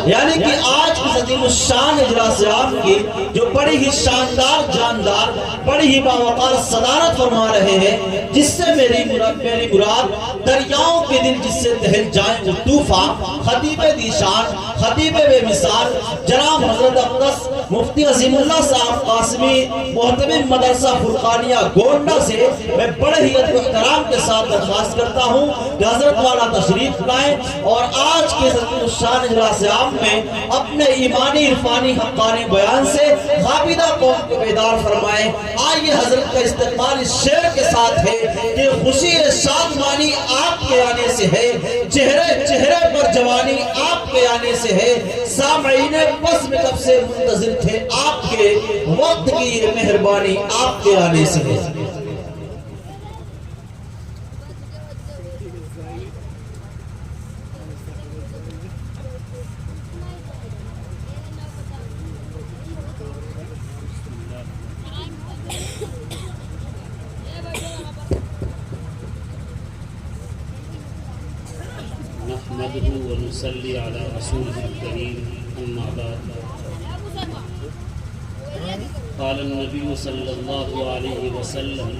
یعنی کہ آج کی عظیم الشان اجلاس عام کی جو بڑی ہی شاندار جاندار بڑی ہی باوقار صدارت فرما رہے ہیں، جس سے میری مراد دریاؤں کے دل جس سے دہل جائیں وہ طوفان، خطیب دیشان، خطیب بے مثال جناب حضرت اقدس مفتی عظیم اللہ صاحب قاسمی محتمم مدرسہ فرقانیہ گونڈا سے میں بڑے ہی ادب و احترام کے ساتھ درخواست کرتا ہوں کہ حضرت والا تشریف لائیں اور آج کے عظیم الشان اجلاس عام میں اپنے ایمانی عرفانی حقانی بیان سے غابیدہ قوم کو بیدار فرمائیں۔ آئیے حضرت کا استقبال اس شعر کے ساتھ ہے کہ خوشی شادمانی آپ کے آنے سے ہے، چہرے چہرے پر جوانی آپ کے آنے سے ہے، سامعین بس میں کب سے منتظر تھے آپ کے، وقت کی یہ مہربانی آپ کے آنے سے ہے۔ نحمده ونصلي على رسوله الكريم أما بعد قال النبي صلى الله عليه وسلم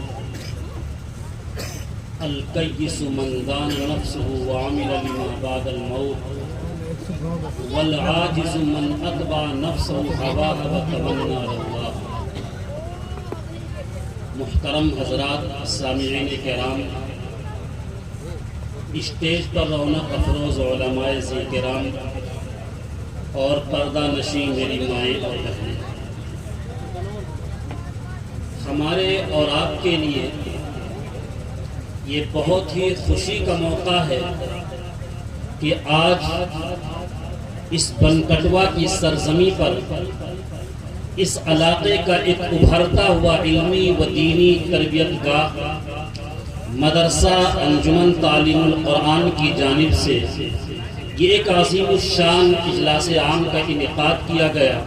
الكيس من دان نفسه وعمل لما بعد الموت والعاجز من أتبع نفسه هواها وتمنى على الله۔ محترم حضرات، سامعین کرام، اسٹیج پر رونق افروز علماء کرام اور پردہ نشین میری مائیں اور بہنیں، ہمارے اور آپ کے لیے یہ بہت ہی خوشی کا موقع ہے کہ آج اس بنکٹوا کی سرزمین پر اس علاقے کا ایک ابھرتا ہوا علمی و دینی تربیت گاہ مدرسہ انجمن تعلیم القرآن کی جانب سے یہ ایک عظیم الشان اجلاس عام کا انعقاد کیا گیا،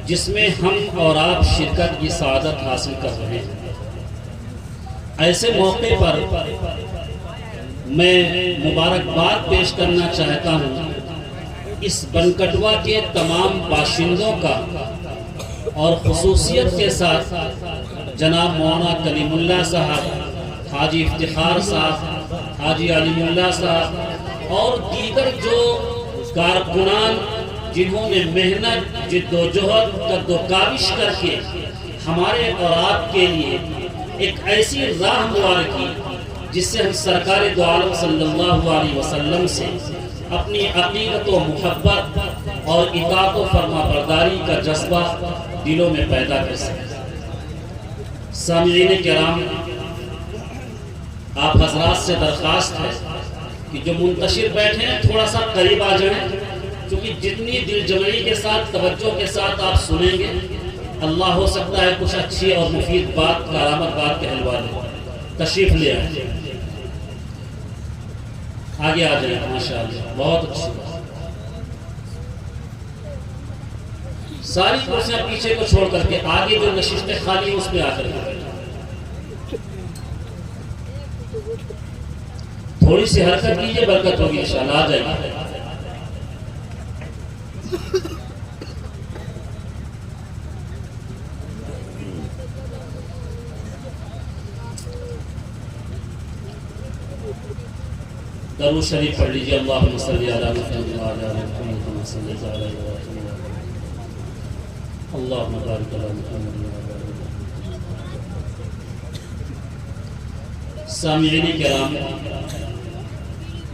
جس میں ہم اور آپ شرکت کی سعادت حاصل کر رہے ہیں۔ ایسے موقع پر میں مبارکباد پیش کرنا چاہتا ہوں اس بنکٹوا کے تمام باشندوں کا، اور خصوصیت کے ساتھ جناب مولانا کلیم اللہ صاحب، حاجی افتخار صاحب، حاجی علیم اللہ صاحب اور دیگر جو کارکنان جنہوں نے محنت، جد و جہد، قد و کاوش کر کے ہمارے اور آپ کے لیے ایک ایسی راہ ہموار کی جس سے ہم سرکار دو عالم صلی اللہ علیہ وسلم سے اپنی عقیدت و محبت اور اطاعت و فرما برداری کا جذبہ دلوں میں پیدا کر سکیں۔ سامعین کرام، آپ حضرات سے درخواست ہے کہ جو منتشر بیٹھے ہیں تھوڑا سا قریب آ جائیں، کیونکہ جتنی دل جمعی کے ساتھ توجہ کے ساتھ آپ سنیں گے، اللہ ہو سکتا ہے کچھ اچھی اور مفید بات، کارآمد بات کہلوا والے تشریف لے آئیں، آگے آ جائیں۔ ماشاءاللہ، بہت اچھی بات۔ ساری کرسیاں پیچھے کو چھوڑ کر کے آگے جو نشستیں خالی اس پہ آ کر کے تھوڑی سی حرکت کیجئے، برکت ہوگی انشاءاللہ۔ آ جائیے۔ درود شریف پڑھ لیجیے، اللہم صلی علی محمد وعلی آل محمد کما صلیت علی ابراہیم اللہم بارک علی محمد وعلی آل محمد۔ سامعین کرام،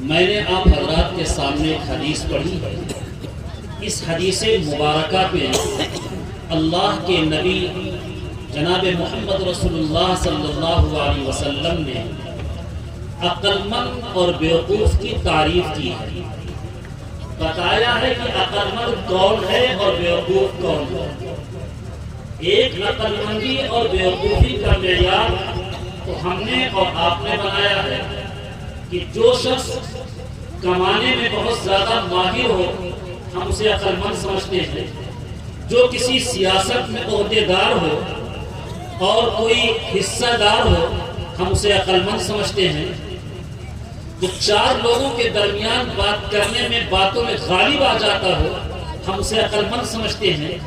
میں نے آپ حضرات کے سامنے ایک حدیث پڑھی ہے۔ اس حدیث مبارکہ پہ اللہ کے نبی جناب محمد رسول اللہ صلی اللہ علیہ وسلم نے عقل مند اور بیوقوف کی تعریف کی ہے، بتایا ہے کہ عقل مند کون ہے اور بیوقوف کون ہے۔ ایک عقل مندی اور بیوقوفی کا معیار تو ہم نے اور آپ نے بنایا ہے کہ جو شخص کمانے میں بہت زیادہ ماہر ہو ہم اسے عقل مند سمجھتے ہیں، جو کسی سیاست میں عہدیدار ہو اور کوئی حصہ دار ہو ہم اسے عقل مند سمجھتے ہیں، جو چار لوگوں کے درمیان بات کرنے میں باتوں میں غالب آ جاتا ہو ہم اسے عقل مند سمجھتے ہیں۔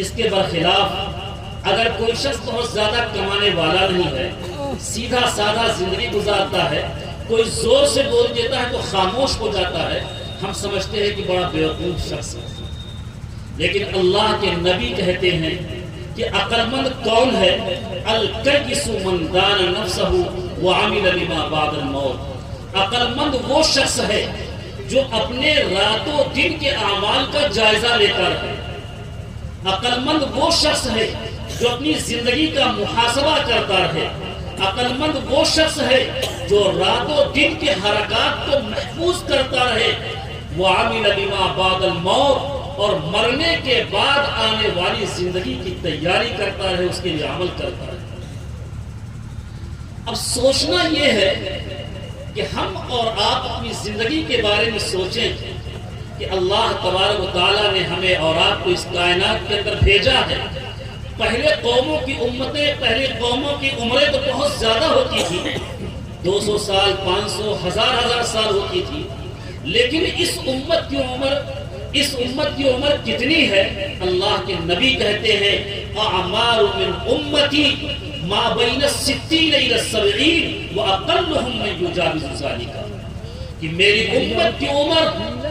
اس کے برخلاف اگر کوئی شخص بہت زیادہ کمانے والا نہیں ہے، سیدھا سادہ زندگی گزارتا ہے، کوئی زور سے بول دیتا ہے تو خاموش ہو جاتا ہے، ہم سمجھتے ہیں کہ بڑا بیوقوف شخص ہے۔ لیکن اللہ کے نبی کہتے ہیں کہ عقل مند کون ہے؟ الکیس من دان نفسہ وعمل لما بعد الموت۔ عقل مند وہ شخص ہے جو اپنے رات و دن کے اعمال کا جائزہ لیتا ہے۔ عقل مند وہ شخص ہے جو اپنی زندگی کا محاسبہ کرتا ہے۔ عقل مند وہ شخص ہے جو رات و دن کے حرکات کو محفوظ کرتا رہے۔ وعمل لما بعد الموت، اور مرنے کے بعد آنے والی زندگی کی تیاری کرتا رہے، اس کے لیے عمل کرتا رہے۔ اب سوچنا یہ ہے کہ ہم اور آپ اپنی زندگی کے بارے میں سوچیں کہ اللہ تبارک و تعالیٰ نے ہمیں اور آپ کو اس کائنات کے اندر بھیجا ہے۔ پہلے قوموں کی امتیں، پہلے قوموں کی عمریں تو بہت زیادہ ہوتی تھی، 200 سال، 500، ہزار سال ہوتی تھی، لیکن اس امت کی عمر کتنی ہے؟ اللہ کے نبی کہتے ہیں اعمار من امتی ما بین 60 الی 70 واقلهم من یجاوز ذلک، کہ میری امت کی عمر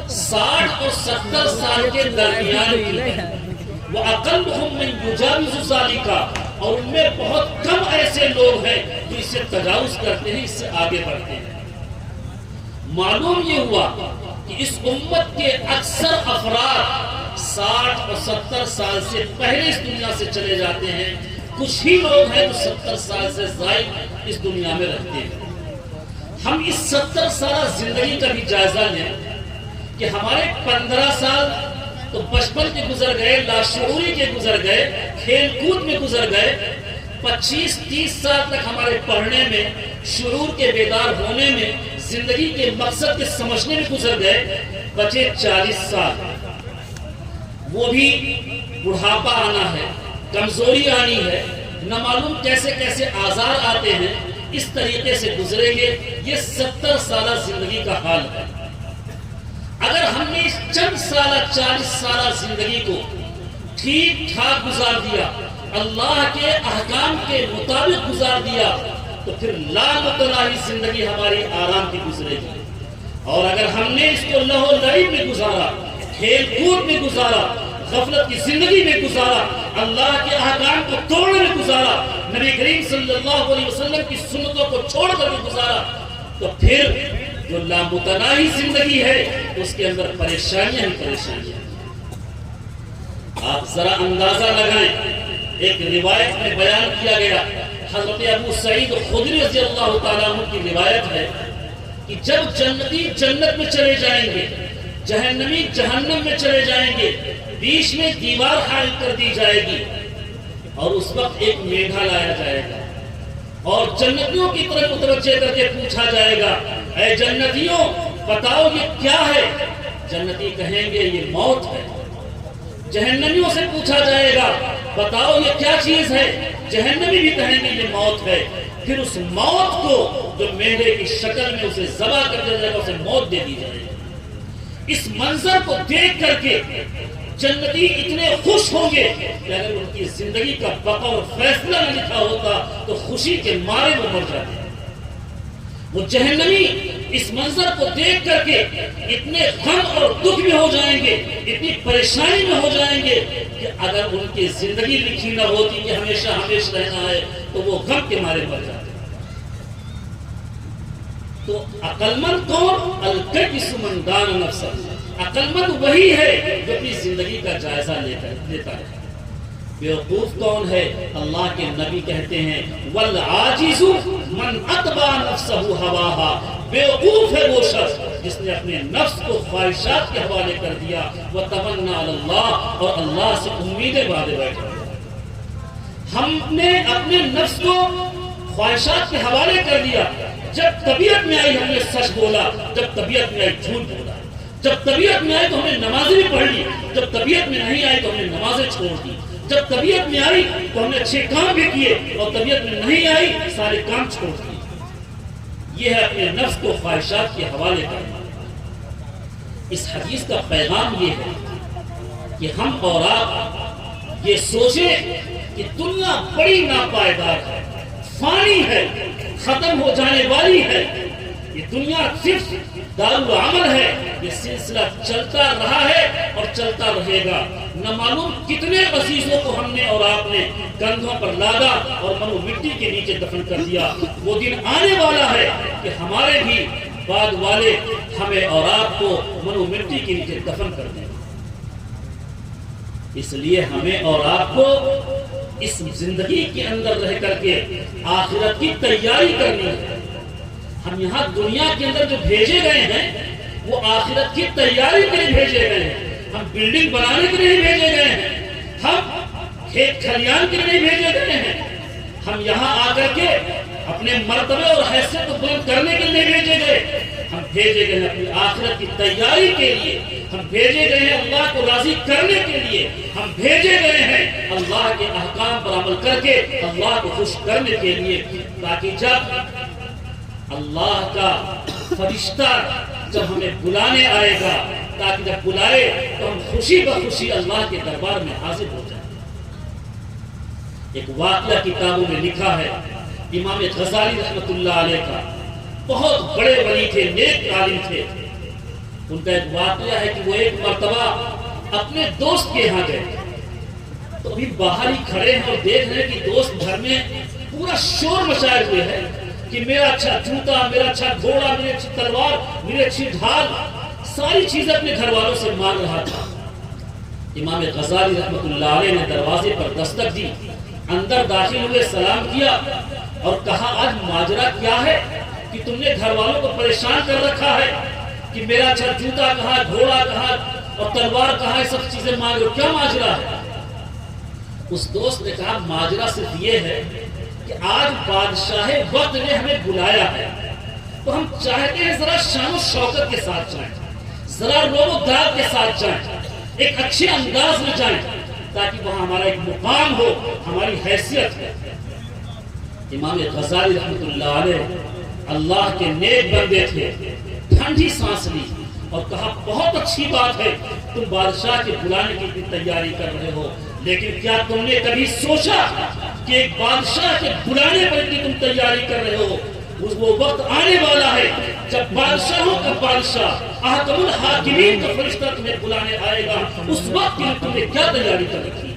60 اور 70 سال کے درمیان کی ہے۔ وَأَقَلُّهُمْ مِنْ يُجَاوِزُ ذَلِكَ، اور ان میں بہت کم ایسے لوگ ہیں جو اس سے تجاوز کرتے ہیں، اس سے آگے بڑھتے ہیں۔ معلوم یہ ہوا کہ اس امت کے اکثر افراد 60 اور 70 سال سے پہلے اس دنیا سے چلے جاتے ہیں، کچھ ہی لوگ ہیں جو 70 سال سے زائد اس دنیا میں رہتے ہیں۔ ہم اس 70 سالہ زندگی کا بھی جائزہ لیں کہ ہمارے 15 سال تو بچپن کے گزر گئے، لاشعوری کے گزر گئے، کھیل کود میں گزر گئے، 25-30 سال تک ہمارے پڑھنے میں، شعور کے بیدار ہونے میں، زندگی کے مقصد کے سمجھنے میں گزر گئے، بچے 40 سال، وہ بھی بڑھاپا آنا ہے، کمزوری آنی ہے، نہ معلوم کیسے کیسے آزار آتے ہیں، اس طریقے سے گزریں گے۔ یہ 70 سالہ زندگی کا حال ہے۔ اگر ہم نے اس چند سالہ 40 سالہ زندگی کو ٹھیک ٹھاک گزار دیا، اللہ کے احکام کے مطابق گزار دیا، تو پھر لا متناہی زندگی ہماری آرام کی گزرے گی۔ اور اگر ہم نے اس کو لہو لعب میں گزارا، کھیل کود میں گزارا، غفلت کی زندگی میں گزارا، اللہ کے احکام کو توڑنے میں گزارا، نبی کریم صلی اللہ علیہ وسلم کی سنتوں کو چھوڑ کر کے گزارا، تو پھر جو لامتناہی زندگی ہے اس کے اندر پریشانیاں ہی پریشانیاں۔ آپ ذرا اندازہ لگائیں، ایک روایت میں بیان کیا گیا، حضرت ابو سعید خدری رضی اللہ تعالیٰ عنہ کی روایت ہے کہ جب جنتی جنت میں چلے جائیں گے، جہنمی جہنم میں چلے جائیں گے، بیچ میں دیوار حائل کر دی جائے گی، اور اس وقت ایک میڈھا لایا جائے گا، اور جنتیوں کی طرف متوجہ کر کے پوچھا جائے گا، اے جنتیوں بتاؤ یہ کیا ہے؟ جنتی کہیں گے یہ موت ہے۔ جہنمیوں سے پوچھا جائے گا بتاؤ یہ کیا چیز ہے؟ جہنمی بھی کہیں گے یہ موت ہے۔ پھر اس موت کو جو میڈے کی شکل میں اسے ذبح کر دیا جائے گا، اسے موت دے دی جائے گی۔ اس منظر کو دیکھ کر کے جنتی اتنے خوش ہوں گے کہ اگر ان کی زندگی کا بقا اور فیصلہ نہ لکھا ہوتا تو خوشی کے مارے وہ مر جاتے۔ وہ جہنمی اس منظر کو دیکھ کر کے اتنے غم اور دکھ میں ہو جائیں گے، اتنی پریشانی میں ہو جائیں گے کہ اگر ان کی زندگی لکھی نہ ہوتی کہ ہمیشہ ہمیشہ رہنا ہے تو وہ غم کے مارے مر جاتے۔ تو عقل مند کون؟ الکیس من دان نفسہ۔ عقل مند وہی ہے جو اپنی زندگی کا جائزہ لیتا ہے۔ بیوقوف کون ہے؟ اللہ کے نبی کہتے ہیں والعاجز من اتبع نفسہ ہواہا۔ بیوقوف ہے وہ شخص جس نے اپنے نفس کو خواہشات کے حوالے کر دیا، وتمنا علی اللہ، اور اللہ سے امیدیں باندھے بیٹھے۔ ہم نے اپنے نفس کو خواہشات کے حوالے کر دیا، جب طبیعت میں آئی ہم نے سچ بولا، جب طبیعت میں آئی جھوٹ بولا، جب طبیعت میں آئی تو ہم نے نمازیں بھی پڑھ لی، جب طبیعت میں نہیں آئی تو ہم نے نمازیں چھوڑ دی، جب طبیعت میں آئی تو ہم نے اچھے کام بھی کیے، اور طبیعت میں نہیں آئی سارے کام چھوڑ دیے۔ یہ ہے اپنے نفس کو خواہشات کے حوالے کرنا۔ اس حدیث کا پیغام یہ ہے کہ ہم اور آپ یہ سوچیں کہ دنیا بڑی ناپائیدار ہے، فانی ہے، ختم ہو جانے والی ہے۔ یہ دنیا صرف دارالعمل ہے، یہ سلسلہ چلتا رہا ہے اور چلتا رہے گا۔ نہ معلوم کتنے عزیزوں کو ہم نے اور آپ نے کندھوں پر لادا اور منو مٹی کے نیچے دفن کر دیا۔ وہ دن آنے والا ہے کہ ہمارے بھی بعد والے ہمیں اور آپ کو منو مٹی کے نیچے دفن کر دیں۔ اس لیے ہمیں اور آپ کو اس زندگی کے اندر رہ کر کے آخرت کی تیاری کرنی ہے۔ ہم یہاں دنیا کے اندر جو بھیجے گئے ہیں وہ آخرت کی تیاری کے لیے بھیجے گئے ہیں۔ ہم بلڈنگ بنانے کے لیے بھیجے گئے ہیں، ہم کھیت کھلیان کے لیے بھیجے گئے ہیں۔ ہم یہاں آ کر کے اپنے مرتبے اور حیثیت کو بلند کرنے کے لیے بھیجے گئے، ہم بھیجے گئے ہیں اپنی آخرت کی تیاری کے لیے، ہم بھیجے گئے ہیں اللہ کو راضی کرنے کے لیے، ہم بھیجے گئے ہیں اللہ کے احکام پر عمل کر کے اللہ کو خوش کرنے کے لیے، تاکہ جب اللہ کا فرشتہ جب ہمیں بلانے آئے گا، تاکہ جب بلائے تو ہم خوشی بخوشی اللہ کے دربار میں حاضر ہو جائیں۔ ایک واقعہ کتابوں میں لکھا ہے، امام غزالی رحمۃ اللہ علیہ کا، بہت بڑے ولی تھے، نیک عالم تھے۔ ان کا ایک واقعہ ہے کہ وہ ایک مرتبہ اپنے دوست کے یہاں گئے تو ابھی باہر ہی کھڑے ہیں اور دیکھ رہے ہیں کہ دوست گھر میں پورا شور مچائے ہوئے ہے کہ میرا اچھا جوتا، میرا اچھا گھوڑا، میری اچھی تلوار، میری اچھی ڈھال، ساری چیزیں اپنے گھر والوں سے مانگ رہا تھا۔ امام غزالی رحمۃ اللہ علیہ نے دروازے پر دستک دی، اندر داخل ہوئے، سلام کیا اور کہا آج ماجرا کیا ہے کہ تم نے گھر والوں کو پریشان کر رکھا ہے کہ میرا اچھا جوتا کہاں، گھوڑا کہاں اور تلوار کہاں، یہ سب چیزیں مانگ رہے ہو، کیا ماجرا ہے؟ اس دوست نے کہا ماجرا صرف یہ ہے کہ آج بادشاہ وقت نے ہمیں بلایا ہے تو ہم چاہتے ہیں ذرا شان و شوکت کے ساتھ جائیں، ذرا روب و داد کے ساتھ جائیں، ایک اچھے انداز میں جائیں تاکہ وہاں ہمارا ایک مقام ہو، ہماری حیثیت ہے۔ امام غزالی رحمۃ اللہ علیہ اللہ کے نیک بندے تھے، ٹھنڈی سانس لی اور کہا بہت اچھی بات ہے تم بادشاہ کے بلانے کی اتنی تیاری کر رہے ہو، لیکن کیا تم نے کبھی سوچا کہ ایک بادشاہ کے بلانے پر اتنی تم تیاری کر رہے ہو؟ وہ وقت آنے والا ہے جب بادشاہوں کا بادشاہ احکم الحاکمین کا فرشتہ تمہیں بلانے آئے گا، اس وقت کے لیے تم نے کیا تیاری کر رکھی ہے؟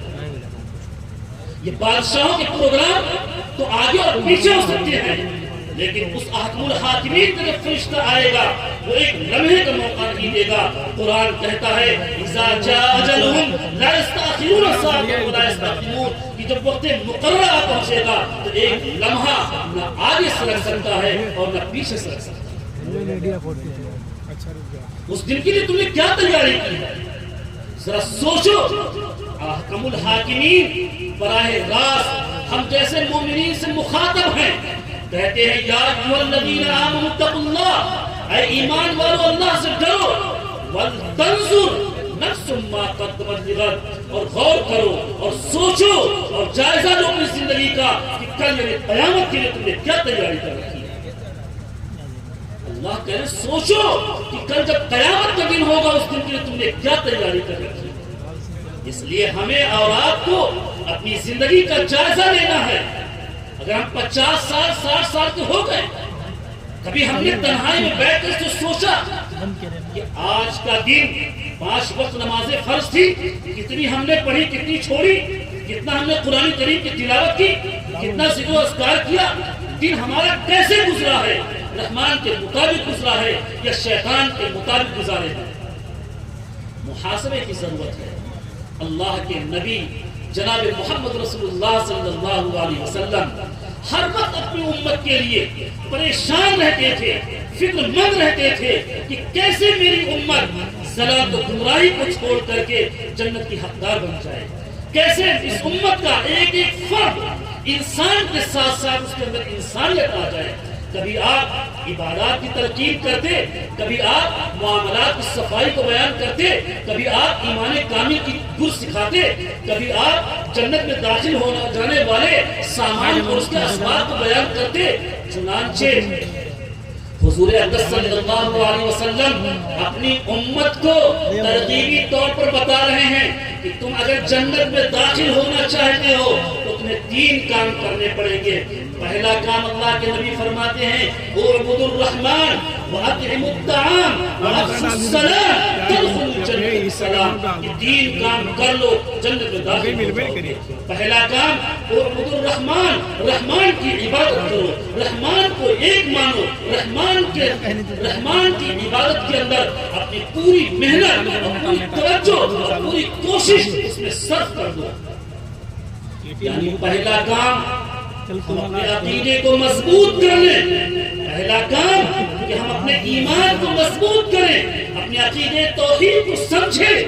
یہ بادشاہوں کے پروگرام تو آگے اور پیچھے ہو سکتے ہیں، لیکن اس احکم الحاکمین کا جب فرشتہ آئے گا وہ ایک لمحے کا موقع نہیں دے گا۔ قرآن کہتا ہے اذا جاء اجلهم لا يستأخرون ساعة ولا يستقدمون، کہ جب وقت مقررہ پہنچے گا تو ایک لمحہ نہ آگے سرک سکتا ہے اور نہ پیچھے سرک سکتا ہے۔ اس دن کے لیے تم نے کیا تیاری کی ہے؟ ذرا سوچو۔ احکم الحاکمین براہ راست ہم جیسے مومنین سے مخاطب ہیں، کہتے ہیں یا ایھا الذین آمنوا اتقوا اللہ، اے ایمان والو اللہ سے ڈرو، ولتنظر نفس ما قدمت لغد، اور غور کرو اور سوچو اور جائزہ لو اپنی زندگی کا کہ کل یعنی قیامت کے لیے تم نے کیا تیاری کر رکھی ہے۔ اللہ کہہ رہے سوچو کہ کل جب قیامت کا دن ہوگا اس دن کے لیے تم نے کیا تیاری کر رکھی ہے۔ اس لیے ہمیں اور آپ کو اپنی زندگی کا جائزہ لینا ہے۔ اگر ہم 50 سال 60 سال کے ہو گئے، کبھی ہم نے تنہائی میں بیٹھ کر تو سوچا کہ آج کا دن 5 وقت نماز فرض تھی، کتنی ہم نے پڑھی، کتنی چھوڑی، کتنا ہم نے قرآن کریم کی تلاوت کی، کتنا ذکر و اذکار کیا، دن ہمارا کیسے گزرا ہے؟ رحمان کے مطابق گزرا ہے یا شیطان کے مطابق گزارے ہیں؟ محاسبے کی ضرورت ہے۔ اللہ کے نبی جناب محمد رسول اللہ صلی اللہ علیہ وسلم ہر وقت اپنی امت کے لیے پریشان رہتے تھے، فکر مند رہتے تھے کہ کیسے میری امت ضلالت و گمراہی کو چھوڑ کر کے جنت کی حقدار بن جائے، کیسے اس امت کا ایک ایک فرد انسان کے ساتھ ساتھ اس کے اندر انسانیت آ جائے۔ کبھی آپ عبادات کی تلقین کرتے، کبھی آپ معاملات کی صفائی کو بیان کرتے، کبھی آپ ایمان کامل کی گر سکھاتے، کبھی آپ جنت میں داخل ہونے جانے والے سامان اور اس کے اسباب کو بیان کرتے۔ چنانچہ حضور اقدس صلی اللہ علیہ وسلم اپنی امت کو ترغیبی طور پر بتا رہے ہیں کہ تم اگر جنت میں داخل ہونا چاہتے ہو تو تمہیں 3 کام کرنے پڑیں گے. پہلا کام اللہ کے نبی فرماتے ہیں اعبدوا الرحمن واطعموا الطعام وافشوا السلام تدخلوا الجنة بالسلام. یہ 3 کام کر لو جنت میں داخل ہو جاؤ گے. پہلا کام اعبدوا الرحمن، رحمان کی عبادت کرو، رحمان کو ایک مانو، رحمان کی عبادت کے اندر اپنی پوری محنت اور پوری توجہ اور پوری کوشش اس میں صرف کر دو. یعنی پہلا کام ہم اپنے عقیدے کو مضبوط کر لیں. پہلا کام کہ ہم اپنے ایمان کو مضبوط کریں، اپنے عقیدے توحید کو سمجھیں،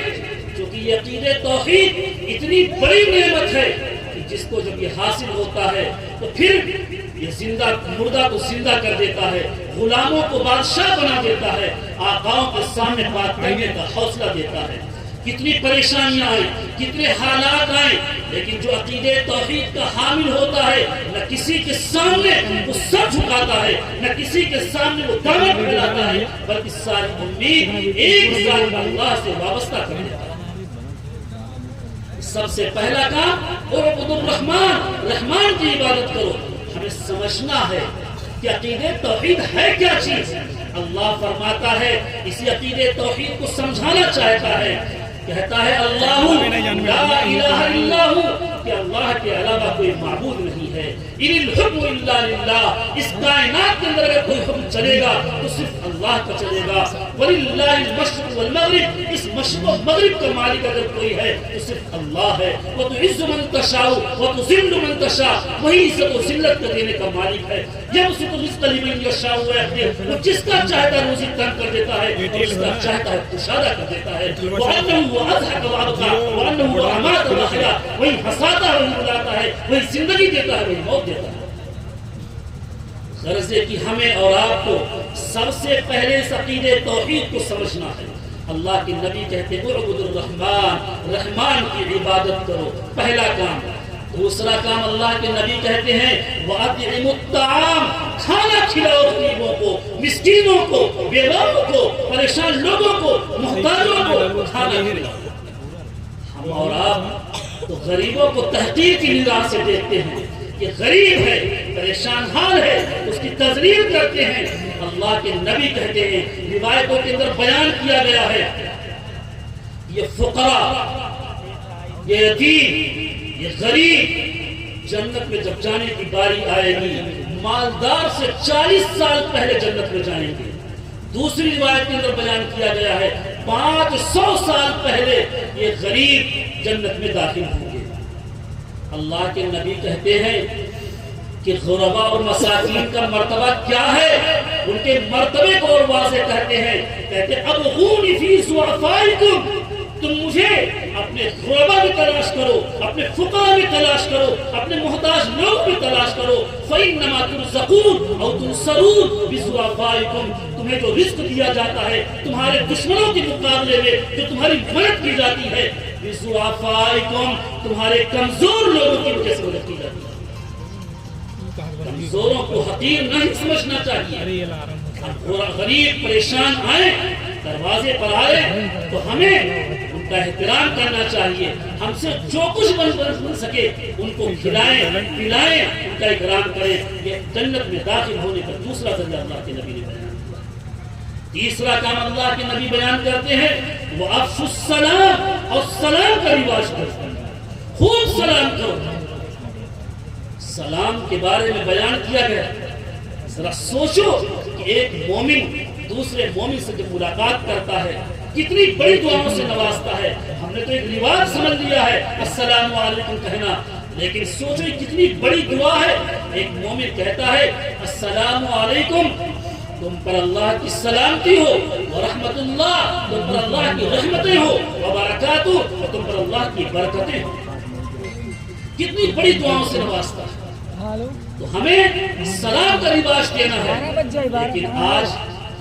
کیونکہ یہ عقیدے توحید اتنی بڑی نعمت ہے کہ جس کو جب یہ حاصل ہوتا ہے تو پھر یہ زندہ مردہ کو زندہ کر دیتا ہے، غلاموں کو بادشاہ بنا دیتا ہے، آقاؤں کے سامنے بات کرنے کا حوصلہ دیتا ہے. کتنی پریشانیاں آئیں، کتنے حالات آئیں، لیکن جو عقیدے توحید کا حامل ہوتا ہے نہ کسی کے سامنے وہ سر جھکاتا ہے، نہ کسی کے سامنے وہ دامن پھیلاتا ہے، بلکہ ساری امید ایک ذات اللہ سے وابستہ کر دیتا ہے. سب سے پہلا کام اعبدوا الرحمن، رحمان کی عبادت کرو. ہمیں سمجھنا ہے کہ عقیدے توحید ہے کیا چیز. اللہ فرماتا ہے اسی عقیدے توحید کو سمجھانا چاہتا ہے. کہتا ہے اللہ لا الہ الا ہو، کہ اللہ کے علاوہ کوئی معبود نہیں ہے. ان الحکم الا للہ، اس کائنات کے اندر اگر کوئی حکم چلے گا تو صرف اللہ کا چلے گا. وللہ المشرق والمغرب، اس مشرق و مغرب کا مالک اگر کوئی ہے تو صرف اللہ ہے. وتعز من تشاء وتذل من تشاء، وہی عزت و ذلت کا دینے کا مالک ہے. یبسط الرزق لمن یشاء ویقدر، وہ جس کا چاہتا ہے روزی تنگ کر دیتا ہے، جس کا چاہتا ہے کشادہ کر دیتا ہے. وانہ اضحک وابقى وانه امات واحیا، وہی ہنساتا ہے، وہی رلاتا ہے، وہی زندگی دیتا ہے، وہی موت دیتا ہے. غرض ہے کہ ہمیں اور آپ کو سب سے پہلے اس عقیدے توحید کو سمجھنا ہے. اللہ کے نبی کہتے ہیں اعبدوا الرحمن، رحمان کی عبادت کرو، پہلا کام. دوسرا کام اللہ کے نبی کہتے ہیں وَأَطْعِمُوا الطَّعَامَ، کھانا کھلاؤ غریبوں کو، مسکینوں کو، بیواؤں کو، پریشان لوگوں کو، محتاجوں کو کھانا کھلاؤ. ہم اور آپ تو غریبوں کو تحقیر کی نگاہ سے دیکھتے ہیں، یہ غریب ہے، پریشان حال ہے، اس کی تذلیل کرتے ہیں. اللہ کے نبی کہتے ہیں، روایتوں کے اندر بیان کیا گیا ہے، یہ فقراء، یہ یتیم، یہ غریب جنت میں جب جانے کی باری آئے گی مالدار سے 40 سال پہلے جنت میں جائیں گے. دوسری روایت کے اندر بیان کیا گیا ہے 500 سال پہلے یہ غریب جنت میں داخل ہوں گے. اللہ کے نبی کہتے ہیں کہ غربا اور مساکین کا مرتبہ کیا ہے، ان کے مرتبے کو اور واضح کہتے ہیں. کہتے ہیں ابغونی فی ضعفائکم، تم مجھے اپنے غربا میں تلاش کرو، اپنے فقراء میں تلاش کرو، اپنے محتاج لوگ میں تلاش کرو. فإنما ترزقون أو تنصرون بضعفائکم، تمہیں جو رزق دیا جاتا ہے تمہارے دشمنوں کے مقابلے میں جو تمہاری مدد کی جاتی ہے، بضعفائکم، تمہارے کمزور لوگوں کی وجہ سے مدد کی جاتی ہے. کمزوروں کو حقیر نہیں سمجھنا چاہیے. غریب پریشان آئے، دروازے پر آئے تو ہمیں ان کا احترام کرنا چاہیے. ہم سے جو کچھ بن سکے ان کو کھلائیں پلائیں، ان کا اکرام کریں. یہ جنت میں داخل ہونے کا دوسرا ذریعہ اللہ کے نبی نے بیان کیا. تیسرا کام اللہ کے نبی بیان کرتے ہیں وہ افشوا السلام، اور سلام کا رواج کرتے ہیں. خوب سلام کرو. سلام کے بارے میں بیان کیا گیا. ذرا سوچو کہ ایک مومن دوسرے مومن سے جب ملاقات کرتا ہے کتنی بڑی دعاؤں سے نوازتا ہے. ہم نے تو ایک رواج سمجھ لیا ہے السلام علیکم کہنا، لیکن سوچو کتنی بڑی دعا ہے. ایک مومن کہتا ہے السلام علیکم، تم پر اللہ کی سلامتی ہو، ورحمت اللہ، تم پر اللہ کی رحمتیں ہو، وبرکاتہ، اور تم پر اللہ کی برکتیں ہو. کتنی بڑی دعاؤں سے نوازتا ہے. تو ہمیں سلام کا رواج دینا ہے. لیکن آج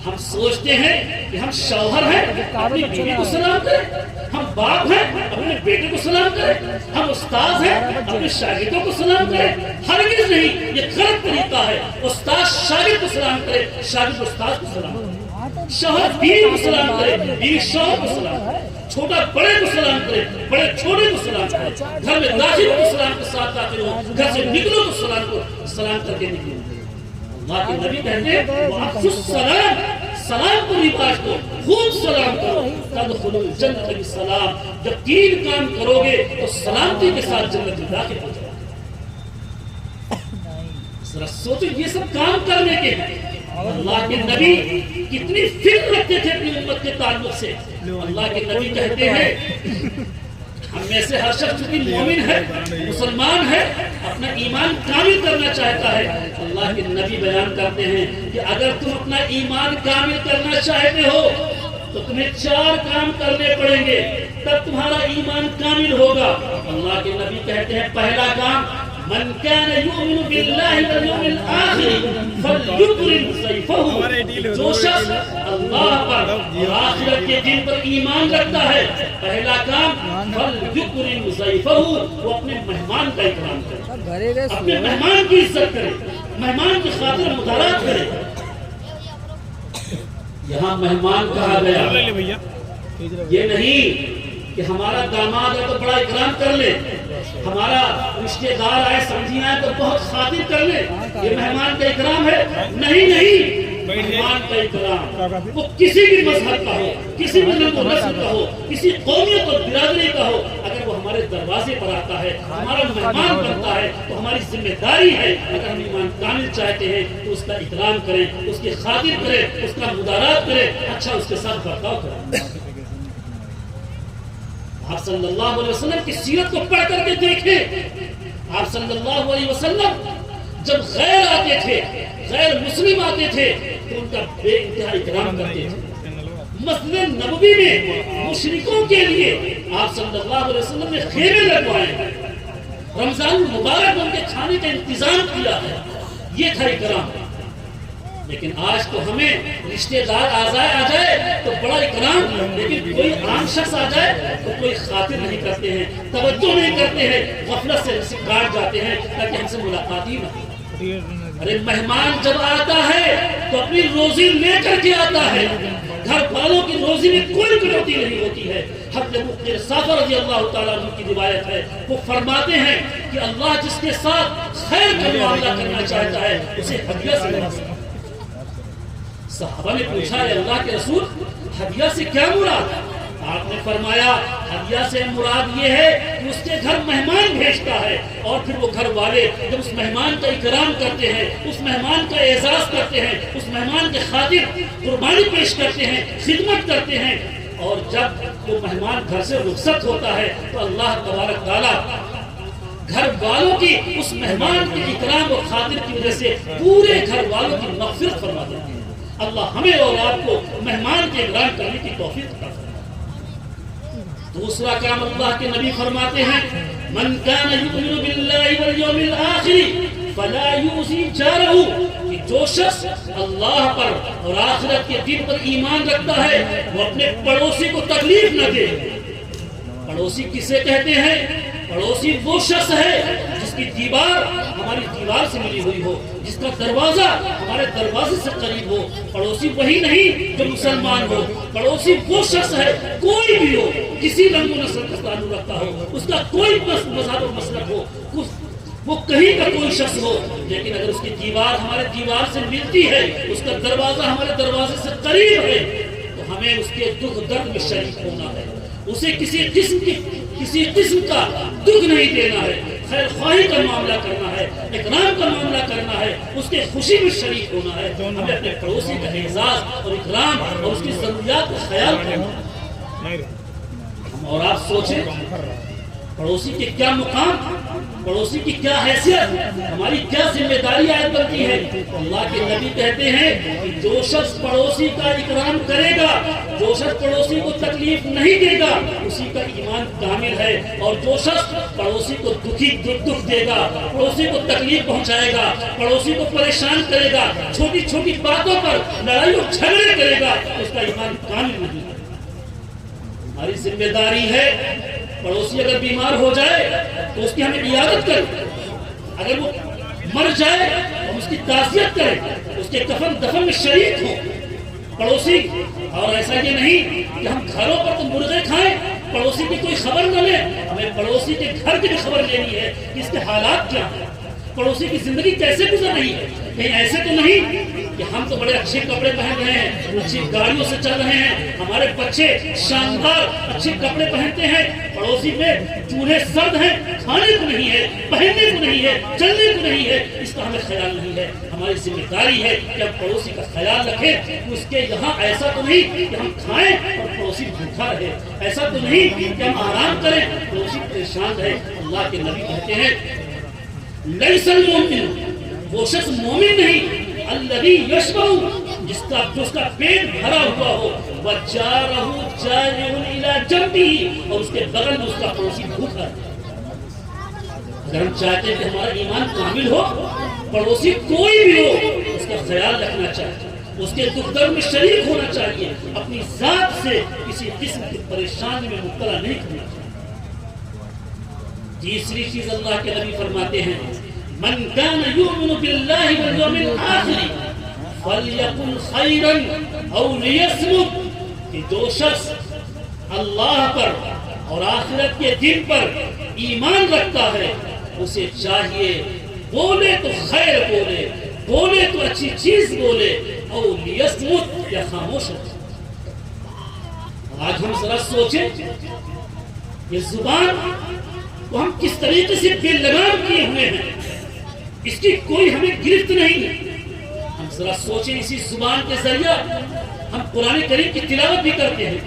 ہم سوچتے ہیں کہ ہم شوہر ہیں اپنی بیوی کو سلام کریں، ہم باپ ہیں اپنے بیٹے کو سلام کریں، ہم استاد ہیں اپنے شاگردوں کو سلام کریں؟ ہرگز نہیں، یہ غلط طریقہ ہے۔ استاد شاگرد کو سلام کرے، شاگرد استاد کو سلام کرے، شوہر بیوی کو سلام کرے، بیوی شوہر کو سلام کرے، چھوٹا بڑے کو سلام کرے، بڑے چھوٹے کو سلام کرے، گھر میں داخل ہو سلام کے ساتھ داخل ہو، گھر سے نکلو تو سلام کر کے نکلو۔ اللہ کے نبی کہتے ہیں وَأَفْشُوا السَّلَامَ، سلام کو رواج دو، خوب سلام کرو، تدخلوا الجنۃ بسلام، جب تین کام کرو گے تو سلامتی کے ساتھ جنت میں داخل ہو جاؤ۔ ذرا سوچو یہ سب کام کرنے کے ہیں۔ اللہ کے نبی کتنی فکر رکھتے تھے اپنی امت کے تعلق سے۔ اللہ کے نبی کہتے ہیں ہم میں سے ہر شخص کی مومن ہے، مسلمان ہے، اپنا ایمان کامل کرنا چاہتا ہے۔ اللہ کے نبی بیان کرتے ہیں کہ اگر تم اپنا ایمان کامل کرنا چاہتے ہو تو تمہیں 4 کام کرنے پڑیں گے، تب تمہارا ایمان کامل ہوگا۔ اللہ کے نبی کہتے ہیں پہلا کام من كان يؤمن بالله واليوم الآخر فليكرم ضيفه، جو شخص اللہ پر اور آخرت کے دن پر ایمان رکھتا ہے، پہلا کام فليكرم ضيفه، وہ اپنے مہمان کا اکرام کرے، اپنے مہمان کی عزت کرے، مہمان کی خاطر مدارات کرے۔ یہاں مہمان کہا گیا، یہ نہیں کہ ہمارا داماد ہے تو بڑا اکرام کر لے، ہمارا رشتہ دار آئے سمجھی آئے تو بہت خاطر کر لے، یہ مہمان کا اکرام ہے؟ نہیں، مہمان کا اکرام وہ کسی بھی مذہب کا ہو، کسی بھی رنگ و نسل کا ہو، کسی قومیت اور برادری کا ہو، اگر وہ ہمارے دروازے پر آتا ہے، ہمارا مہمان بنتا ہے تو ہماری ذمہ داری ہے اگر ہم ایمان کامل چاہتے ہیں تو اس کا اکرام کریں، اس کی خاطر کریں، اس کا مدارات کریں، اچھا اس کے ساتھ برتاؤ کریں۔ آپ صلی اللہ علیہ وسلم کی سیرت کو پڑھ کر کے دیکھیں، آپ صلی اللہ علیہ وسلم جب غیر آتے تھے، غیر مسلم آتے تھے تو ان کا بے انتہا اکرام کرتے تھے۔ مسجد نبوی میں مشرکوں کے لیے آپ صلی اللہ علیہ وسلم نے خیمے لگوائے، رمضان المبارک ان کے کھانے کا انتظام کیا ہے، یہ تھا اکرام۔ لیکن آج تو ہمیں رشتہ دار آ جائے تو بڑا اکرام، لیکن کوئی عام شخص آ جائے تو کوئی خاطر نہیں کرتے ہیں، توجہ نہیں کرتے ہیں، غفلت سے رسک کاٹ جاتے ہیں تاکہ ہم سے ملاقات ہی نہ۔ ارے مہمان جب آتا ہے تو اپنی روزی لے کر کے آتا ہے، گھر والوں کی روزی میں کوئی کٹوتی نہیں ہوتی ہے۔ حضرت ابو صافر رضی اللہ تعالیٰ عنہ کی روایت ہے، وہ فرماتے ہیں کہ اللہ جس کے ساتھ خیر کا معاملہ کرنا چاہتا ہے اسے ہدیہ سے نوازتا ہے۔ صحابہ نے پوچھا ہے اللہ کے رسول ہدیہ سے کیا مراد؟ آپ نے فرمایا ہدیہ سے مراد یہ ہے کہ اس کے گھر مہمان بھیجتا ہے اور پھر وہ گھر والے جب اس مہمان کا اکرام کرتے ہیں، اس مہمان کا اعزاز کرتے ہیں، اس مہمان کے خاطر قربانی پیش کرتے ہیں، خدمت کرتے ہیں، اور جب وہ مہمان گھر سے رخصت ہوتا ہے تو اللہ تبارک تعالیٰ گھر والوں کی اس مہمان کے اکرام و خاطر کی وجہ سے پورے گھر والوں کی مغفرت فرما دیتے ہیں۔ اللہ ہمیں اور آپ کو مہمان کے اکرام کرنے کی توفیق عطا فرمائے۔ دوسرا کام اللہ کے نبی فرماتے ہیں من کان یؤمن باللہ والیوم الآخر فلا یؤذی جارہ، کہ جو شخص اللہ پر اور آخرت کے دن پر ایمان رکھتا ہے وہ اپنے پڑوسی کو تکلیف نہ دے۔ پڑوسی کسے کہتے ہیں؟ پڑوسی وہ شخص ہے جس کی دیوار ہماری دیوار سے ملی ہوئی ہو، جس کا دروازہ ہمارے دروازے سے قریب ہو۔ پڑوسی وہی نہیں جو مسلمان ہو، پڑوسی وہ شخص ہے کوئی بھی ہو، کسی رنگ و نسل کا تعلق رکھتا ہو، اس کا کوئی مذہب و مسلک ہو، وہ کہیں کا کوئی شخص ہو، لیکن اگر اس کی دیوار ہمارے دیوار سے ملتی ہے، اس کا دروازہ ہمارے دروازے سے قریب ہے، تو ہمیں اس کے دکھ درد میں شریک ہونا ہے، اسے کسی قسم کا دکھ نہیں دینا ہے، خیر خواہی کا معاملہ کرنا ہے، اکرام کا معاملہ کرنا ہے، اس کے خوشی میں شریک ہونا ہے۔ ہمیں اپنے پڑوسی کا اعزاز اور اکرام اور اس کی ضروریات کا خیال کرنا ہے۔ اور آپ سوچیں پڑوسی کے کیا مقام، پڑوسی کی کیا حیثیت، ہماری کیا ذمہ داری عائد بنتی ہے۔ اللہ کے نبی کہتے ہیں کہ جو شخص پڑوسی کا اکرام کرے گا، جو شخص پڑوسی کو تکلیف نہیں دے گا، اسی کا ایمان کامل ہے، اور جو شخص پڑوسی کو دکھ دے گا، پڑوسی کو تکلیف پہنچائے گا، پڑوسی کو پریشان کرے گا، چھوٹی چھوٹی باتوں پر لڑائی اور جھگڑے کرے گا، اس کا ایمان کامل نہیں ہے۔ ہماری ذمہ داری ہے پڑوسی اگر بیمار ہو جائے تو اس کی ہمیں عیادت کریں، اگر وہ مر جائے ہم اس کی تعزیت کریں، اس کے کفن دفن میں شریک ہوں پڑوسی۔ اور ایسا یہ نہیں کہ ہم گھروں پر تو مرغے کھائیں، پڑوسی کی کوئی خبر نہ لیں، ہمیں پڑوسی کے گھر کی بھی خبر لینی ہے کہ اس کے حالات کیا ہیں، پڑوسی کی زندگی کیسے گزر رہی ہے۔ کہیں ایسے تو نہیں کہ ہم تو بڑے اچھے کپڑے پہن رہے ہیں، اچھی گاڑیوں سے چل رہے ہیں، ہمارے بچے شاندار اچھے کپڑے پہنتے ہیں، پڑوسی میں چولہے سرد ہیں، کھانے کو نہیں ہے، پہننے کو نہیں ہے، چلنے کو نہیں ہے، اس کا ہمیں خیال نہیں ہے۔ ہماری ذمہ داری ہے کہ ہم پڑوسی کا خیال رکھیں، اس کے یہاں ایسا تو نہیں کہ ہم کھائیں اور پڑوسی بھوکا رہے، ایسا تو نہیں کہ ہم آرام کریں پڑوسی پریشان رہے۔ اللہ کے نبی کہتے ہیں لیس المؤمن، وہ شخص مومن نہیں، الذی یشبع، جس کا پیٹ بھرا ہوا ہو، وجارہ جائع الی جنبہ، اور اس کے بغل میں اس کا پڑوسی بھوکا ہے۔ اگر ہم چاہتے ہیں کہ ہمارا ایمان کامل ہو، پڑوسی کوئی بھی ہو اس کا خیال رکھنا چاہیے، اس کے دکھ درد میں شریک ہونا چاہیے، اپنی ذات سے کسی قسم کی پریشانی میں مبتلا نہیں کرنا چاہیے۔ تیسری چیز اللہ کے نبی فرماتے ہیں من کان یؤمن باللہ والیوم الآخر فلیقل خیرا او لیصمت، کہ جو شخص اللہ پر اور آخرت کے دن پر ایمان رکھتا ہے اسے چاہیے بولے تو خیر بولے، بولے تو اچھی چیز بولے، او لیصمت، یا خاموش رہے۔ آج ہم ذرا سوچیں یہ زبان تو ہم کس طریقے سے بے لگام کیے ہوئے ہیں، اس کی کوئی ہمیں گرفت نہیں ہے۔ ہم ذرا سوچیں اسی زبان کے ذریعہ ہم قرآن کریم کی تلاوت بھی کرتے ہیں،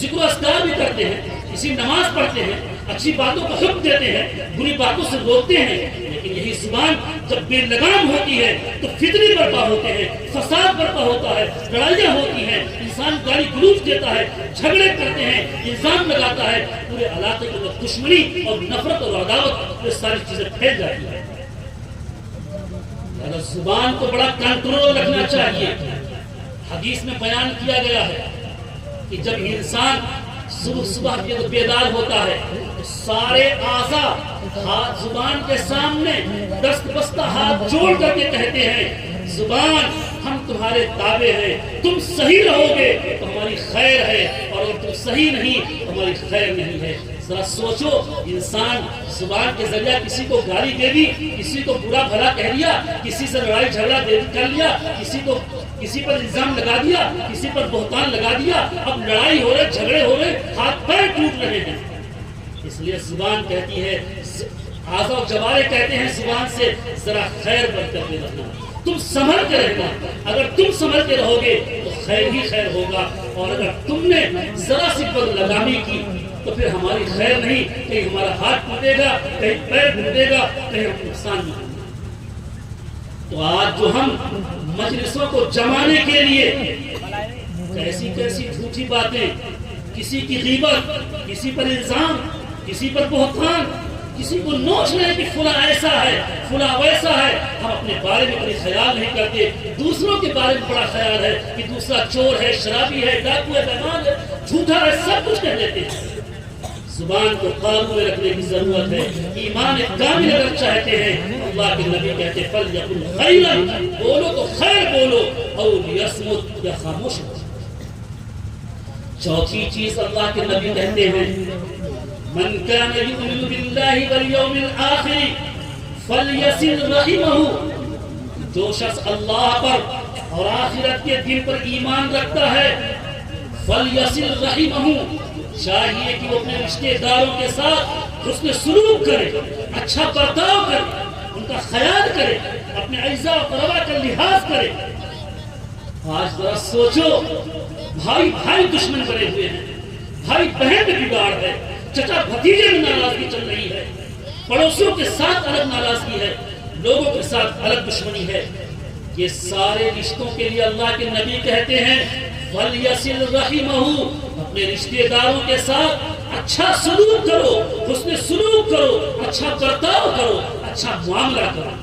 ذکر و اذکار بھی کرتے ہیں، اسی نماز پڑھتے ہیں، اچھی باتوں کا حکم دیتے ہیں، بری باتوں سے روکتے ہیں، لیکن یہی زبان جب بے لگام ہوتی ہے تو فتنے برپا ہوتے ہیں، فساد برپا ہوتا ہے، لڑائیاں ہوتی ہیں، انسان گالی گلوچ دیتا ہے، جھگڑے کرتے ہیں، الزام لگاتا ہے، پورے علاقے کے اندر دشمنی اور نفرت اور عداوت، یہ ساری چیزیں پھیل جاتی ہیں۔ زبان کو بڑا کنٹرول رکھنا چاہیے۔ حدیث میں بیان کیا گیا ہے کہ جب انسان صبح بیدار ہوتا ہے تو سارے اعضاء ہاتھ زبان کے سامنے دست بستہ ہاتھ جوڑ کر کے کہتے ہیں زبان ہم تمہارے تابع ہیں، تم صحیح رہو گے تو ہماری خیر ہے، اور اگر تم صحیح نہیں تو ہماری خیر نہیں ہے۔ ذرا سوچو، انسان زبان کے ذریعہ کسی کو گالی دے دی، کسی کو برا بھلا کہہ دیا، کسی سے لڑائی جھگڑا کر لیا، کسی پر الزام لگا دیا، کسی پر بہتان لگا دیا، اب لڑائی ہو رہے، جھگڑے ہو رہے، ہاتھ پیر ٹوٹ رہے ہیں۔ اس لیے زبان کہتی ہے، اعضاء و جوارح کہتے ہیں زبان سے ذرا خیر برکت میں رکھنا، تم سنبھل کے رہنا، اگر تم سنبھل کے رہو گے تو خیر ہی خیر ہوگا، اور اگر تم نے ذرا سی بدلگامی کی تو پھر ہماری خیر نہیں، کہیں ہمارا ہاتھ ٹوٹے گا، کہیں پیر ٹوٹے گا، کہیں ہم نقصان میں ہوں گے۔ تو آج جو ہم مجلسوں کو جمانے کے لیے کیسی کیسی جھوٹی باتیں، کسی کی غیبت، کسی پر الزام، کسی پر بہتان، کسی کو نوچ رہے کہ فلاں ایسا ہے، فلاں ویسا ہے، ہم اپنے بارے میں کوئی خیال نہیں کرتے، دوسروں کے بارے میں بڑا خیال ہے کہ دوسرا چور ہے، شرابی ہے، ڈاکو ہے، بےمان ہے، جھوٹا ہے، سب کچھ کہہ دیتے ہیں۔ زبان کو قابو میں رکھنے کی ضرورت ہے۔ ایمان کامل اگر چاہتے ہیں، اللہ کے نبی کہتے ہیں فَلْيَقُلْ خَيْرًا، بولو تو خیر بولو، اور لِيَصْمُتْ، یا خاموش ہو۔ چوتھی چیز اللہ کے نبی کہتے ہیں من كان يؤمن بالله واليوم الآخر فليصل رحمه، جو شخص اللہ پر اور آخرت کے دن پر ایمان رکھتا ہے فليصل رحمه، چاہیے کہ وہ اپنے رشتہ داروں کے ساتھ حسن سلوک کرے، اچھا برتاؤ کرے، ان کا خیال کرے، اپنے اعزاء و اقرباء کا لحاظ کرے۔ آج ذرا سوچو، بھائی بھائی دشمن بنے ہوئے ہیں، بھائی بہن میں بگاڑ ہے، چچا بھتیجے میں ناراضگی چل رہی ہے، پڑوسیوں کے ساتھ الگ ناراضگی ہے، لوگوں کے ساتھ الگ دشمنی ہے۔ یہ سارے رشتوں کے لیے اللہ کے نبی کہتے ہیں فَلْيَصِلْ رَحِمَهُ، اپنے رشتہ داروں کے ساتھ اچھا سلوک کرو، حسن سلوک کرو، اچھا برتاؤ کرو، اچھا معاملہ کرو۔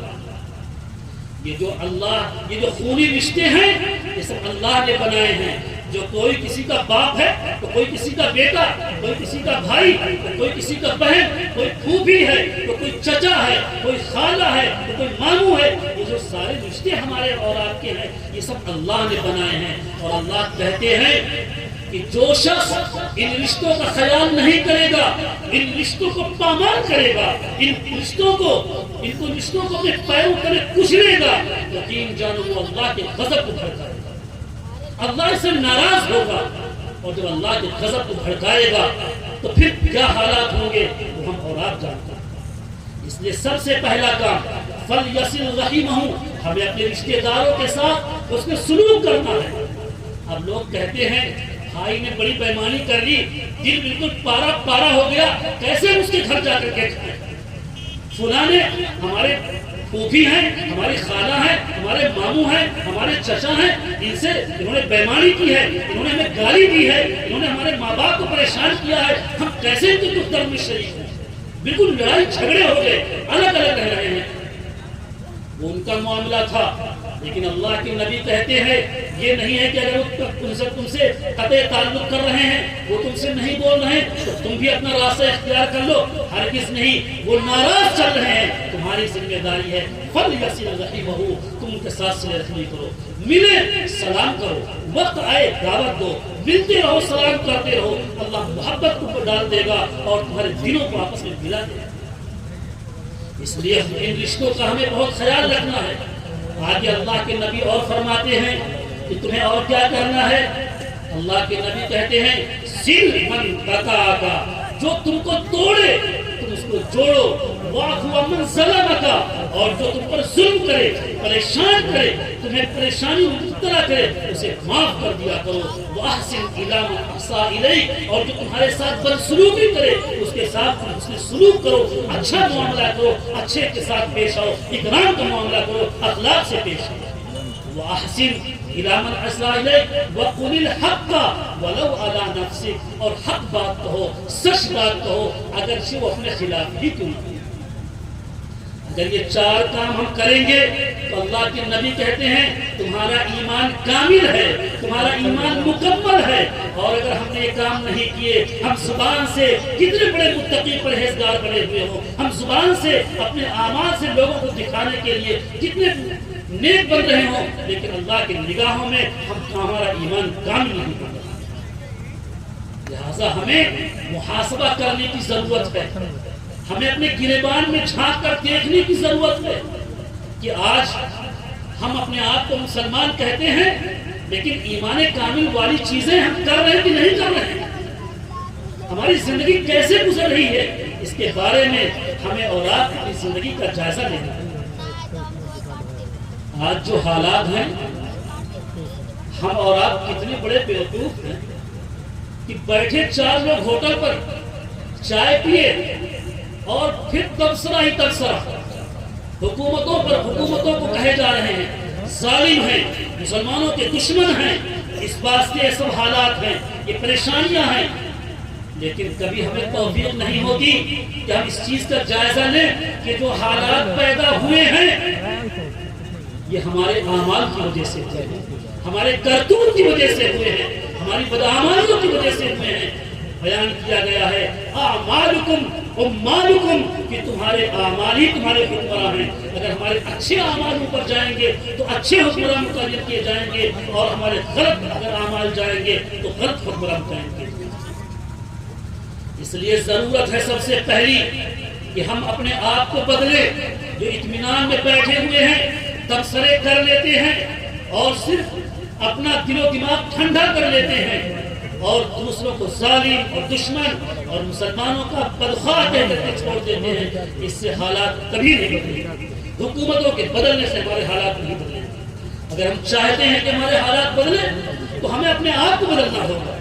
یہ جو خونی رشتے ہیں یہ سب اللہ نے بنائے ہیں، جو کوئی کسی کا باپ ہے تو کوئی کسی کا بیٹا، کوئی کسی کا بھائی تو کوئی کسی کا بہن، کوئی پھوپھی ہے تو کوئی چچا ہے، کوئی خالہ ہے تو کوئی ماموں ہے، یہ جو سارے رشتے ہمارے اور آپ کے ہیں یہ سب اللہ نے بنائے ہیں۔ اور اللہ کہتے ہیں کہ جو شخص ان رشتوں کا خیال نہیں کرے گا، ان رشتوں کو پامال کرے گا، ان رشتوں کو اپنے پیروں تلے کچلے گا، یقین جانو وہ اللہ کے غضب کو بھڑکائے گا، اللہ سے ناراض ہوگا۔ اور جب اللہ کے غضب کو بھڑکائے گا تو پھر کیا حالات ہوں گے وہ ہم اور آپ جانتے ہیں۔ اس لیے سب سے پہلا کام فَلْيَصِلْ رَحِمَهُ، ہمیں اپنے رشتہ داروں کے ساتھ اس میں سلوک کرنا ہے۔ اب لوگ کہتے ہیں بھائی نے بڑی بےمانی کر لی، دل بالکل پارا پارا ہو گیا، کیسے اس کے گھر جا کر کے کھائیں؟ فلاں نے ہمارے پھوپھی ہیں، ہماری خالہ ہیں، ہمارے ماموں ہیں، ہمارے چچا ہیں، ان سے انہوں نے بےمانی کی ہے، انہوں نے ہمیں گالی دی ہے، انہوں نے ہمارے ماں باپ کو پریشان کیا ہے، ہم کیسے ان کے دکھ درد میں شریک ہیں؟ بالکل لڑائی جھگڑے ہو گئے، الگ الگ رہ رہے ہیں۔ وہ ان کا معاملہ تھا، لیکن اللہ کے نبی کہتے ہیں یہ نہیں ہے کہ اگر وہ تم سے قطع تعلق کر رہے ہیں، وہ تم سے نہیں بول رہے ہیں تو تم بھی اپنا راستہ اختیار کر لو، ہرگز نہیں۔ وہ ناراض چل رہے ہیں، تمہاری ذمہ داری ہے فَلْيَصِلْ رَحِمَهُ، تم ان کے ساتھ صلہ رحمی کرو، ملے سلام کرو، وقت آئے دعوت دو، ملتے رہو سلام کرتے رہو، اللہ محبت کو ڈال دے گا اور تمہارے دلوں کو آپس میں ملا دے گا۔ اس لیے ان رشتوں کا ہمیں بہت خیال رکھنا ہے۔ آگے اللہ کے نبی اور فرماتے ہیں کہ تمہیں اور کیا کرنا ہے؟ اللہ کے نبی کہتے ہیں سِل مَن قَطَعَكَ، جو تم کو توڑے تم اس کو جوڑو، وَاعْفُ عَمَّن ظَلَمَكَ، اور جو تم پر ظلم کرے، پریشان کرے، تمہیں پریشانی مبتلا کرے اسے معاف کر دیا کرو، وَأَحْسِنْ إِلَىٰ مَنْ أَحْسَنَ إِلَيْكَ، اور جو تمہارے ساتھ بدسلوکی کرے اس کے ساتھ تم اس میں سلوک کرو، اچھا معاملہ کرو، اچھے کے ساتھ پیش آؤ، اکرام کا معاملہ کرو، اخلاق سے پیش آؤ۔ وَأَحْسِنْ إِلَىٰ مَنْ أَحْسَنَ إِلَيْكَ وَقُلِ الْحَقَّ وَلَوْ عَلَىٰ نَفْسِكَ، اور حق بات کہو، سچ بات کہو، اگرچہ وہ اپنے خلاف ہی کیوں نہ۔ اگر یہ چار کام ہم کریں گے تو اللہ کے نبی کہتے ہیں تمہارا ایمان کامل ہے، تمہارا ایمان مکمل ہے۔ اور اگر ہم نے یہ کام نہیں کیے، ہم زبان سے کتنے بڑے متقی پرہیزگار بنے ہوئے ہوں، ہم زبان سے اپنے اعمال سے لوگوں کو دکھانے کے لیے کتنے نیک بن رہے ہوں، لیکن اللہ کی نگاہوں میں ہمارا ایمان کامل نہیں بن رہا۔ لہذا ہمیں محاسبہ کرنے کی ضرورت ہے، ہمیں اپنے گریبان میں جھانک کر دیکھنے کی ضرورت ہے کہ آج ہم اپنے آپ کو مسلمان کہتے ہیں لیکن ایمان کامل والی چیزیں ہم کر رہے ہیں کہ نہیں کر رہے ہیں، ہماری زندگی کیسے گزر رہی ہے، اس کے بارے میں ہمیں اور آپ اپنی زندگی کا جائزہ لینا ہے۔ آج جو حالات ہیں، ہم اور آپ کتنے بڑے بیوقوف ہیں کہ بیٹھے چار لوگ ہوٹل پر چائے پیے اور پھر تبصرہ ہی تبصرہ حکومتوں کو کہے جا رہے ہیں ظالم ہیں، مسلمانوں کے دشمن ہیں، اس واسطے یہ سب حالات ہیں، یہ پریشانیاں ہیں۔ لیکن کبھی ہمیں توفیق نہیں ہوتی کہ ہم اس چیز کا جائزہ لیں کہ جو حالات پیدا ہوئے ہیں یہ ہمارے اعمال کی وجہ سے ہوئے ہیں، ہمارے کرتوت کی وجہ سے ہوئے ہیں، ہماری بدعمالیوں کی وجہ سے ہوئے ہیں۔ بیان کیا گیا ہے اعمالکم امالکم، کہ تمہارے اعمال ہی تمہارے حکمراں ہیں۔ اگر ہمارے اچھے اعمال اوپر جائیں گے تو اچھے حکمراں متعین کیے جائیں گے، اور ہمارے غلط اگر اعمال جائیں گے تو غلط حکمراں متعین کیے جائیں گے۔ اس لیے ضرورت ہے سب سے پہلی کہ ہم اپنے آپ کو بدلیں۔ جو اطمینان میں بیٹھے ہوئے ہیں، تبصرے کر لیتے ہیں اور صرف اپنا دل و دماغ ٹھنڈا کر لیتے ہیں اور دوسروں کو ظالم اور دشمن اور مسلمانوں کا بدخواہ کہہ کر کے چھوڑ دیتے ہیں، اس سے حالات کبھی نہیں بدلیں۔ حکومتوں کے بدلنے سے ہمارے حالات نہیں بدلیں۔ اگر ہم چاہتے ہیں کہ ہمارے حالات بدلیں تو ہمیں اپنے آپ کو بدلنا ہوگا۔